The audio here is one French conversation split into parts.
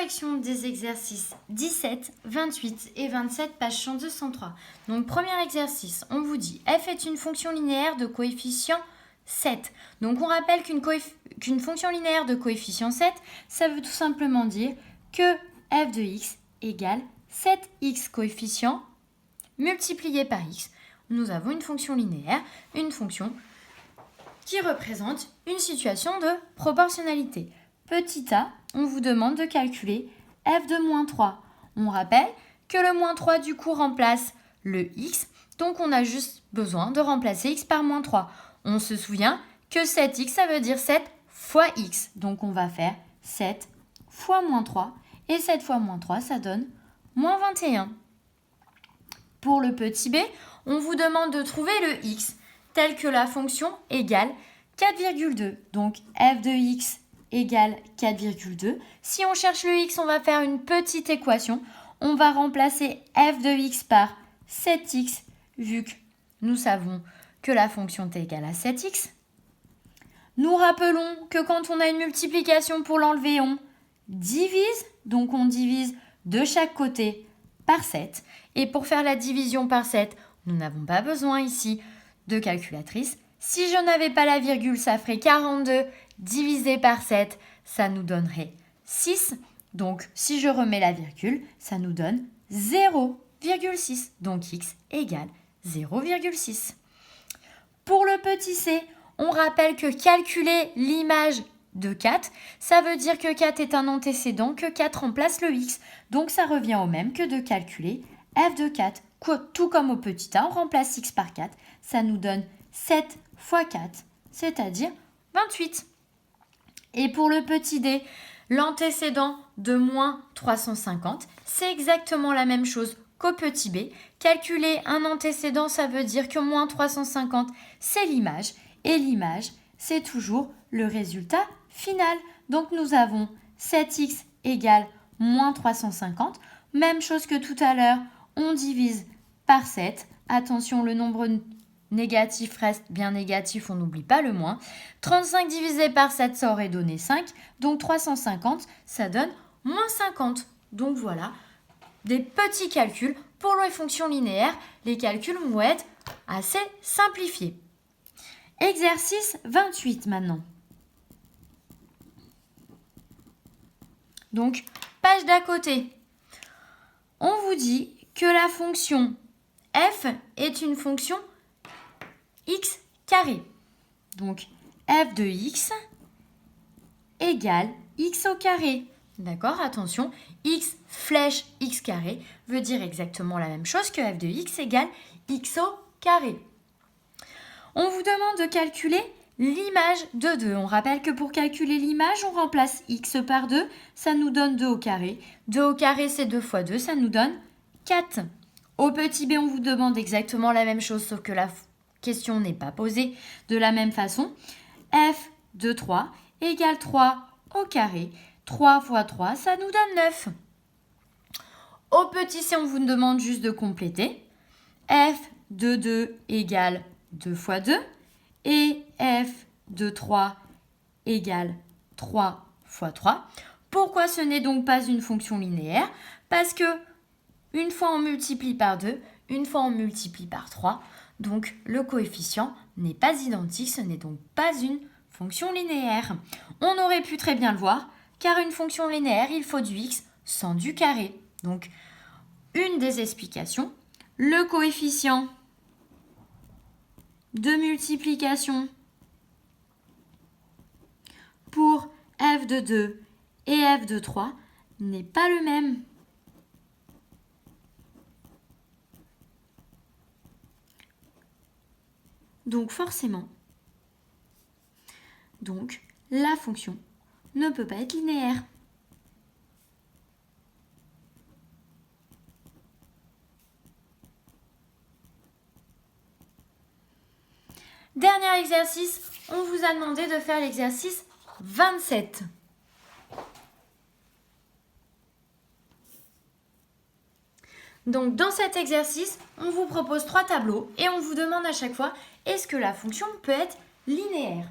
correction des exercices 17, 28 et 27, page 102-103. Donc, premier exercice, on vous dit f est une fonction linéaire de coefficient 7. Donc, on rappelle qu'une fonction linéaire de coefficient 7, ça veut tout simplement dire que f de x égale 7x coefficient multiplié par x. Nous avons une fonction linéaire, une fonction qui représente une situation de proportionnalité. Petit a, on vous demande de calculer f de moins 3. On rappelle que le moins 3 du coup remplace le x, donc on a juste besoin de remplacer x par moins 3. On se souvient que 7x, ça veut dire 7 fois x. Donc on va faire 7 fois moins 3, et 7 fois moins 3, ça donne moins 21. Pour le petit b, on vous demande de trouver le x, tel que la fonction égale 4,2. Donc f de x égale 4,2. Si on cherche le x, on va faire une petite équation. On va remplacer f de x par 7x, vu que nous savons que la fonction est égale à 7x. Nous rappelons que quand on a une multiplication pour l'enlever, on divise. Donc on divise de chaque côté par 7. Et pour faire la division par 7, nous n'avons pas besoin ici de calculatrice. Si je n'avais pas la virgule, ça ferait 42 divisé par 7, ça nous donnerait 6. Donc, si je remets la virgule, ça nous donne 0,6. Donc, x égale 0,6. Pour le petit c, on rappelle que calculer l'image de 4, ça veut dire que 4 est un antécédent, que 4 remplace le x. Donc, ça revient au même que de calculer f de 4. Tout comme au petit a, on remplace x par 4. Ça nous donne 7 fois 4, c'est-à-dire 28. Et pour le petit d, l'antécédent de moins 350, c'est exactement la même chose qu'au petit b. Calculer un antécédent, ça veut dire que moins 350, c'est l'image. Et l'image, c'est toujours le résultat final. Donc nous avons 7x égale moins 350. Même chose que tout à l'heure, on divise par 7. Attention, le nombre négatif reste bien négatif, on n'oublie pas le moins. 35 divisé par 7, ça aurait donné 5. Donc 350, ça donne moins 50. Donc voilà, des petits calculs. Pour les fonctions linéaires, les calculs vont être assez simplifiés. Exercice 28 maintenant. Donc, page d'à côté. On vous dit que la fonction f est une fonction x carré. Donc, f de x égale x au carré. D'accord, attention, x flèche x carré veut dire exactement la même chose que f de x égale x au carré. On vous demande de calculer l'image de 2. On rappelle que pour calculer l'image, on remplace x par 2, ça nous donne 2 au carré. 2 au carré, c'est 2 fois 2, ça nous donne 4. Au petit b, on vous demande exactement la même chose, sauf que la question n'est pas posée de la même façon. F de 3 égale 3 au carré. 3 fois 3, ça nous donne 9. Au petit c, on vous demande juste de compléter. F de 2 égale 2 fois 2. Et f de 3 égale 3 fois 3. Pourquoi ce n'est donc pas une fonction linéaire? Parce que une fois on multiplie par 2, une fois on multiplie par 3. Donc le coefficient n'est pas identique, ce n'est donc pas une fonction linéaire. On aurait pu très bien le voir, car une fonction linéaire, il faut du x sans du carré. Donc une des explications, le coefficient de multiplication pour f de 2 et f de 3 n'est pas le même. Donc forcément, la fonction ne peut pas être linéaire. Dernier exercice, on vous a demandé de faire l'exercice 27. Donc dans cet exercice, on vous propose 3 tableaux et on vous demande à chaque fois est-ce que la fonction peut être linéaire.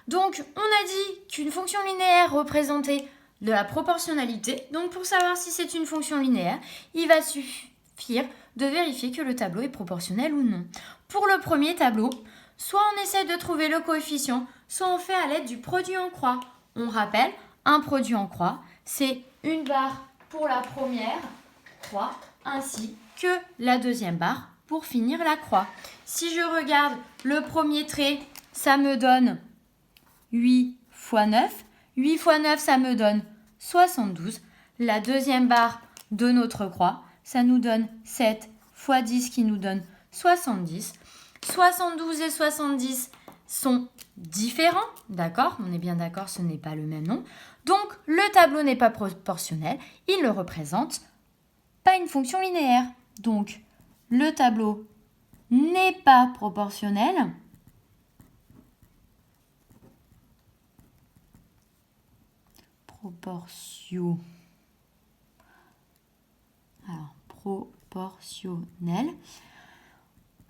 Donc on a dit qu'une fonction linéaire représentait de la proportionnalité. Donc pour savoir si c'est une fonction linéaire, il va suffire de vérifier que le tableau est proportionnel ou non. Pour le premier tableau, soit on essaie de trouver le coefficient, soit on fait à l'aide du produit en croix. On rappelle, un produit en croix, c'est une barre pour la première croix, ainsi que la deuxième barre pour finir la croix. Si je regarde le premier trait, ça me donne 8 fois 9. 8 fois 9, ça me donne 72. La deuxième barre de notre croix, ça nous donne 7 fois 10 qui nous donne 70. 72 et 70 sont différents, d'accord? On est bien d'accord, ce n'est pas le même nom. Donc, le tableau n'est pas proportionnel, il ne représente pas une fonction linéaire. Donc, le tableau n'est pas proportionnel. Proportionnel.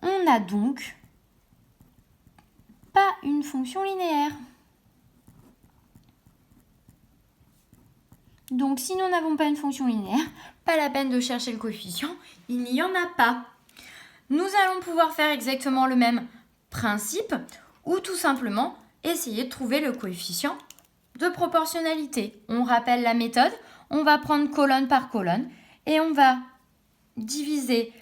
On n'a donc pas une fonction linéaire. Donc, si nous n'avons pas une fonction linéaire, pas la peine de chercher le coefficient, il n'y en a pas. Nous allons pouvoir faire exactement le même principe ou tout simplement essayer de trouver le coefficient de proportionnalité. On rappelle la méthode, on va prendre colonne par colonne et on va diviser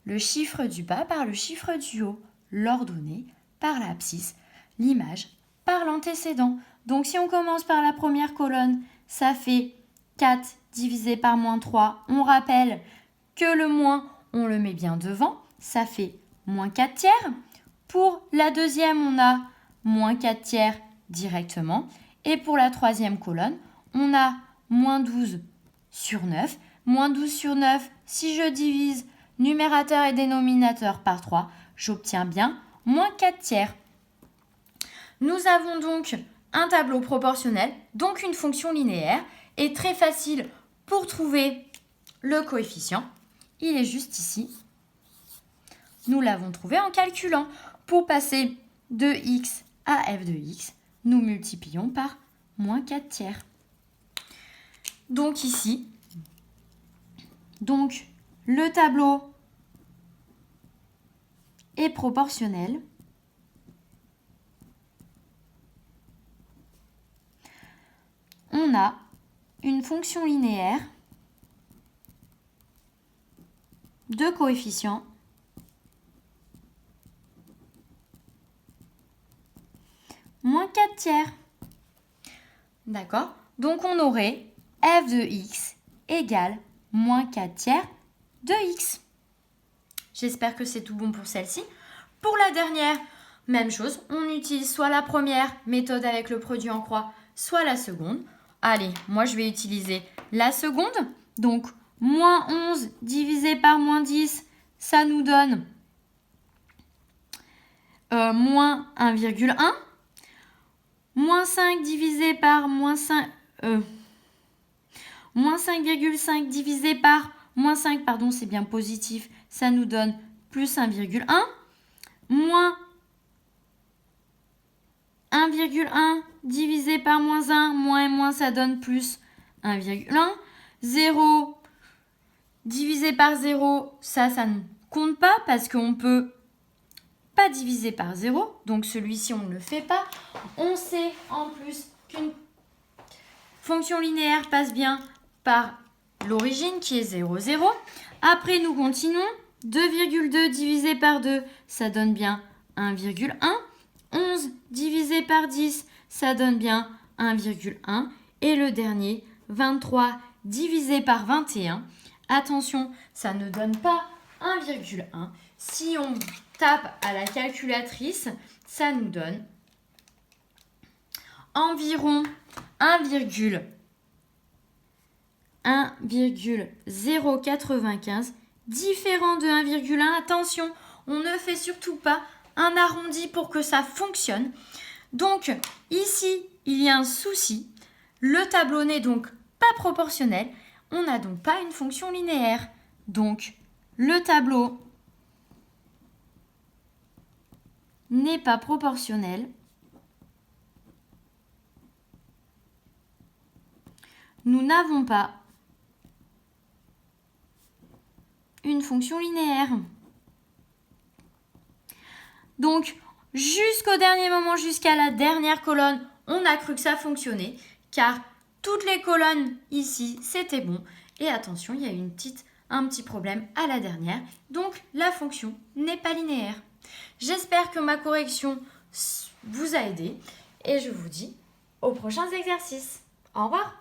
le chiffre du bas par le chiffre du haut, l'ordonnée par l'abscisse, l'image par l'antécédent. Donc si on commence par la première colonne, ça fait 4 divisé par moins 3. On rappelle que le moins, on le met bien devant, ça fait moins 4 tiers. Pour la deuxième, on a moins 4 tiers directement. Et pour la troisième colonne, on a moins 12 sur 9. Moins 12 sur 9, si je divise numérateur et dénominateur par 3, j'obtiens bien moins 4 tiers. Nous avons donc un tableau proportionnel, donc une fonction linéaire, et très facile pour trouver le coefficient. Il est juste ici. Nous l'avons trouvé en calculant. Pour passer de x à f de x, nous multiplions par moins 4 tiers. Donc ici, le tableau est proportionnel. On a une fonction linéaire de coefficients moins 4 tiers. D'accord? Donc on aurait f de x égale moins 4 tiers de x. J'espère que c'est tout bon pour celle-ci. Pour la dernière, même chose. On utilise soit la première méthode avec le produit en croix, soit la seconde. Allez, moi je vais utiliser la seconde. Donc, moins 11 divisé par moins 10, ça nous donne moins 1,1. Moins 5 divisé par moins 5... moins 5,5 divisé par moins 5, pardon, c'est bien positif, ça nous donne plus 1,1. Moins 1,1 divisé par moins 1, moins et moins, ça donne plus 1,1. 0 divisé par 0, ça ne compte pas parce qu'on ne peut pas diviser par 0. Donc celui-ci, on ne le fait pas. On sait en plus qu'une fonction linéaire passe bien par l'origine qui est 0, 0. Après, nous continuons. 2,2 divisé par 2, ça donne bien 1,1. 11 divisé par 10, ça donne bien 1,1. Et le dernier, 23 divisé par 21. Attention, ça ne donne pas 1,1. Si on tape à la calculatrice, ça nous donne environ 1,095, différent de 1,1. Attention, on ne fait surtout pas un arrondi pour que ça fonctionne. Donc, ici, il y a un souci. Le tableau n'est donc pas proportionnel. On n'a donc pas une fonction linéaire. Donc, le tableau n'est pas proportionnel. nous n'avons pas une fonction linéaire. Donc, jusqu'au dernier moment, jusqu'à la dernière colonne, on a cru que ça fonctionnait, car toutes les colonnes ici, c'était bon. Et attention, il y a eu un petit problème à la dernière. Donc, la fonction n'est pas linéaire. J'espère que ma correction vous a aidé et je vous dis aux prochains exercices. Au revoir!